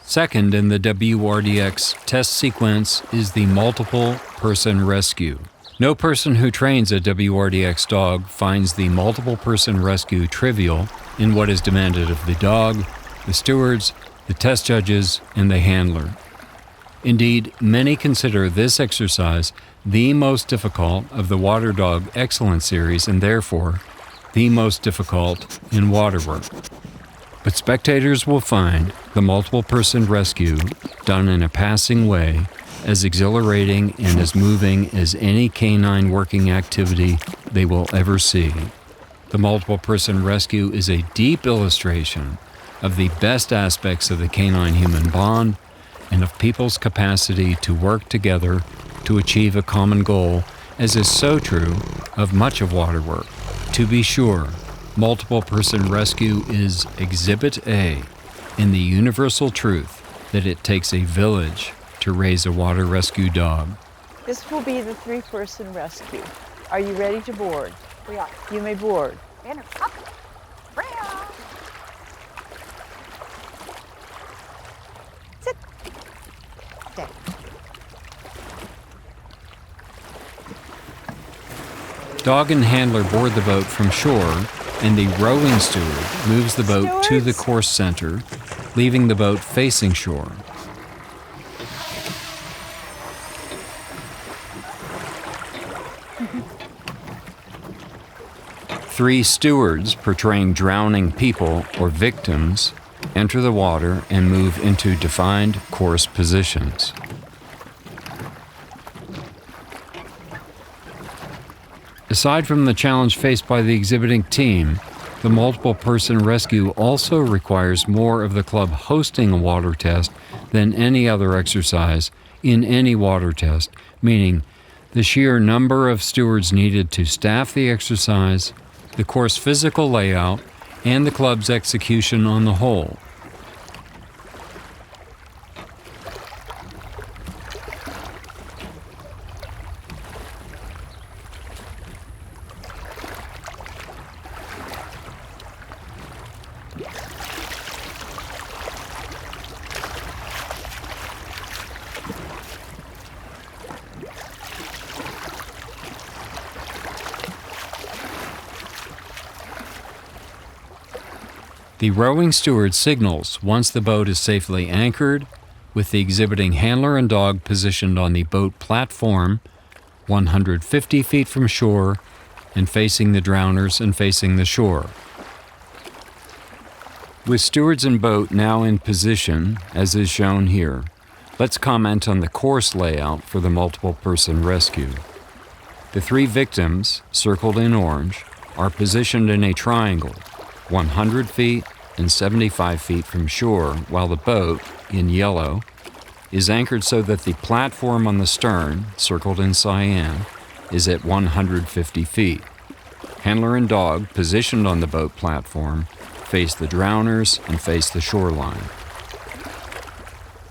Second in the WRDX test sequence is the multiple person rescue. No person who trains a WRDX dog finds the multiple person rescue trivial in what is demanded of the dog, the stewards, the test judges, and the handler. Indeed, many consider this exercise the most difficult of the Water Dog Excellence Series and therefore the most difficult in water work. But spectators will find the multiple-person rescue done in a passing way as exhilarating and as moving as any canine working activity they will ever see. The multiple-person rescue is a deep illustration of the best aspects of the canine-human bond and of people's capacity to work together to achieve a common goal, as is so true of much of water work. To be sure, multiple-person rescue is Exhibit A in the universal truth that it takes a village to raise a water rescue dog. This will be the 3-person rescue. Are you ready to board? We are. You may board. Banner up. Round. Sit. Stay. Dog and handler board the boat from shore, and the rowing steward moves the boat to the course center, leaving the boat facing shore. Three stewards portraying drowning people or victims enter the water and move into defined course positions. Aside from the challenge faced by the exhibiting team, the multiple-person rescue also requires more of the club hosting a water test than any other exercise in any water test, meaning the sheer number of stewards needed to staff the exercise, the course physical layout, and the club's execution on the whole. The rowing steward signals once the boat is safely anchored, with the exhibiting handler and dog positioned on the boat platform, 150 feet from shore, and facing the drowners and facing the shore. With stewards and boat now in position, as is shown here, let's comment on the course layout for the multiple-person rescue. The 3 victims, circled in orange, are positioned in a triangle, 100 feet and 75 feet from shore, while the boat, in yellow, is anchored so that the platform on the stern, circled in cyan, is at 150 feet. Handler and dog, positioned on the boat platform, face the drowners and face the shoreline.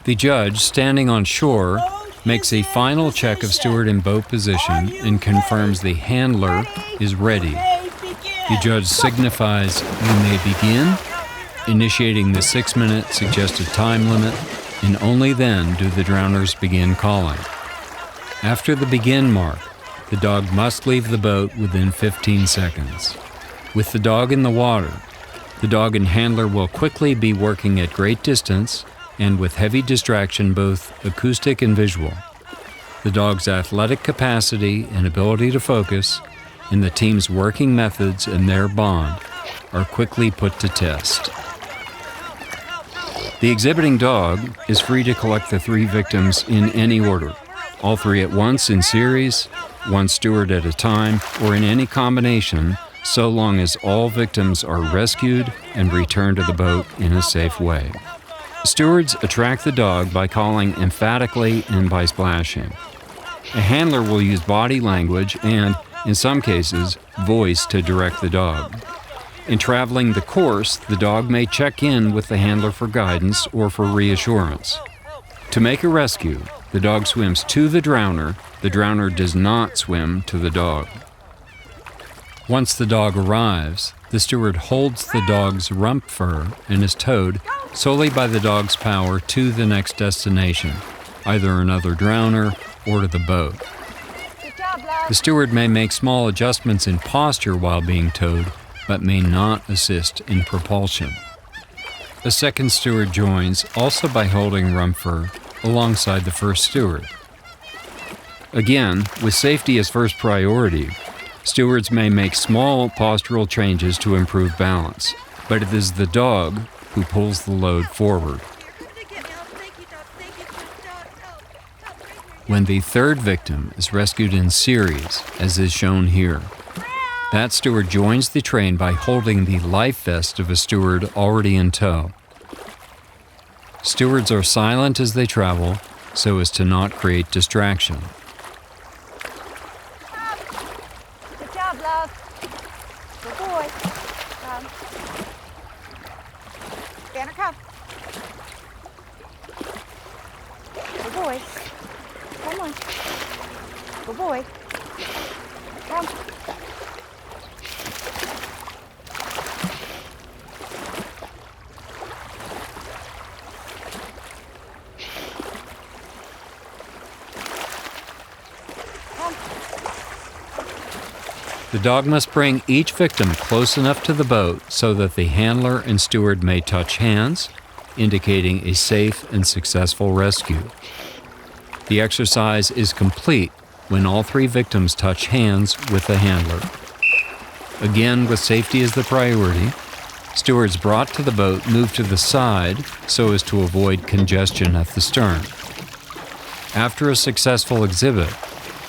The judge, standing on shore, makes a final check of steward and boat position and confirms the handler is ready. The judge signifies "You may begin," initiating the 6-minute suggested time limit, and only then do the drowners begin calling. After the begin mark, the dog must leave the boat within 15 seconds. With the dog in the water, the dog and handler will quickly be working at great distance and with heavy distraction, both acoustic and visual. The dog's athletic capacity and ability to focus, and the team's working methods and their bond are quickly put to test. The exhibiting dog is free to collect the 3 victims in any order, all 3 at once in series, 1 steward at a time, or in any combination, so long as all victims are rescued and returned to the boat in a safe way. Stewards attract the dog by calling emphatically and by splashing. A handler will use body language and, in some cases, voice to direct the dog. In traveling the course, the dog may check in with the handler for guidance or for reassurance. To make a rescue, the dog swims to the drowner does not swim to the dog. Once the dog arrives, the steward holds the dog's rump fur and is towed solely by the dog's power to the next destination, either another drowner or to the boat. Good job, love. The steward may make small adjustments in posture while being towed, but may not assist in propulsion. A second steward joins, also by holding Rumford alongside the first steward. Again, with safety as first priority, stewards may make small postural changes to improve balance, but it is the dog who pulls the load forward. When the third victim is rescued in series, as is shown here, that steward joins the train by holding the life vest of a steward already in tow. Stewards are silent as they travel so as to not create distraction. Good job, love. Good boy. Come. Banner, come. Good boy. Come on. Good boy. Come. The dog must bring each victim close enough to the boat so that the handler and steward may touch hands, indicating a safe and successful rescue. The exercise is complete when all three victims touch hands with the handler. Again, with safety as the priority, stewards brought to the boat move to the side so as to avoid congestion at the stern. After a successful exhibit,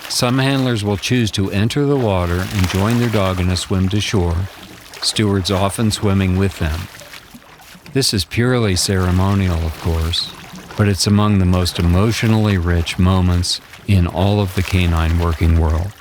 some handlers will choose to enter the water and join their dog in a swim to shore, stewards often swimming with them. This is purely ceremonial, of course, but it's among the most emotionally rich moments in all of the canine working world.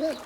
Oh,